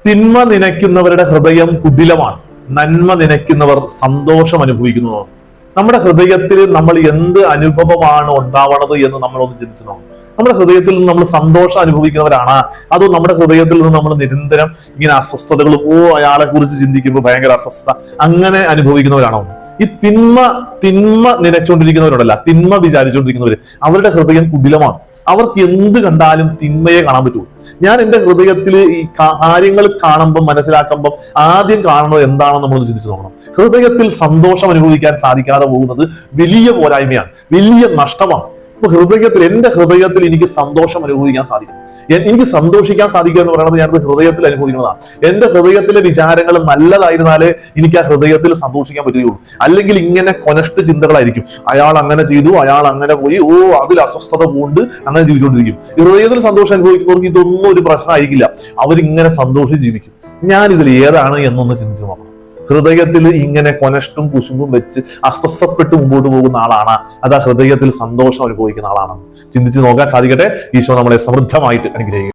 തിന്മ നനയ്ക്കുന്നവരുടെ ഹൃദയം കുടിലമാണ്, നന്മ നനയ്ക്കുന്നവർ സന്തോഷം അനുഭവിക്കുന്നതാണ്. നമ്മുടെ ഹൃദയത്തിൽ നമ്മൾ എന്ത് അനുഭവമാണ് ഉണ്ടാവണത് എന്ന് നമ്മൾ ഒന്ന് ചിന്തിച്ചു നോക്കണം. നമ്മുടെ ഹൃദയത്തിൽ നിന്ന് നമ്മൾ സന്തോഷം അനുഭവിക്കുന്നവരാണ്, അതോ നമ്മുടെ ഹൃദയത്തിൽ നിന്ന് നമ്മൾ നിരന്തരം ഇങ്ങനെ അസ്വസ്ഥതകൾ, അയാളെ കുറിച്ച് ചിന്തിക്കുമ്പോൾ ഭയങ്കര അസ്വസ്ഥത, അങ്ങനെ അനുഭവിക്കുന്നവരാണോ? ഈ തിന്മ നനച്ചുകൊണ്ടിരിക്കുന്നവരുണ്ടല്ല, തിന്മ വിചാരിച്ചുകൊണ്ടിരിക്കുന്നവര്, അവരുടെ ഹൃദയം കുടിലമാണ്. അവർക്ക് എന്ത് കണ്ടാലും തിന്മയെ കാണാൻ പറ്റുള്ളൂ. ഞാൻ എന്റെ ഹൃദയത്തിൽ ഈ കാര്യങ്ങൾ കാണുമ്പോൾ, മനസ്സിലാക്കുമ്പോൾ ആദ്യം കാണുന്നത് എന്താണെന്ന് നമ്മൾ ചിന്തിച്ചു നോക്കണം. ഹൃദയത്തിൽ സന്തോഷം അനുഭവിക്കാൻ സാധിക്കാതെ പോകുന്നത് വലിയ പോരായ്മയാണ്, വലിയ നഷ്ടമാണ്. എന്റെ ഹൃദയത്തിൽ എനിക്ക് സന്തോഷം അനുഭവിക്കാൻ സാധിക്കും. എനിക്ക് സന്തോഷിക്കാൻ സാധിക്കുക എന്ന് പറയുന്നത് ഞാനത് ഹൃദയത്തിൽ അനുഭവിക്കുന്നതാണ്. എന്റെ ഹൃദയത്തിലെ വിചാരങ്ങൾ നല്ലതായിരുന്നാലേ എനിക്ക് ആ ഹൃദയത്തിൽ സന്തോഷിക്കാൻ പറ്റുകയുള്ളൂ. അല്ലെങ്കിൽ ഇങ്ങനെ കൊനഷ്ട ചിന്തകളായിരിക്കും. അയാൾ അങ്ങനെ ചെയ്തു, അയാൾ അങ്ങനെ പോയി, അതിൽ അസ്വസ്ഥത കൊണ്ട് അങ്ങനെ ജീവിച്ചുകൊണ്ടിരിക്കും. ഹൃദയത്തിൽ സന്തോഷം അനുഭവിക്കുന്നവർക്ക് ഇതൊന്നും ഒരു പ്രശ്നമായിരിക്കില്ല. അവരിങ്ങനെ സന്തോഷിച്ച് ജീവിക്കും. ഞാൻ ഇതിൽ ഏതാണ് എന്നൊന്ന് ചിന്തിച്ചു നോക്കണം. ഹൃദയത്തിൽ ഇങ്ങനെ കൊനഷ്ടും കുശുമ്പും വെച്ച് അസ്വസ്ഥപ്പെട്ട് മുമ്പോട്ട് പോകുന്ന ആളാണ്, അത് ആ ഹൃദയത്തിൽ സന്തോഷം അനുഭവിക്കുന്ന ആളാണ്. ചിന്തിച്ച് നോക്കാൻ സാധിക്കട്ടെ. ഈശോ നമ്മളെ സമൃദ്ധമായിട്ട് അനുഗ്രഹിക്കും.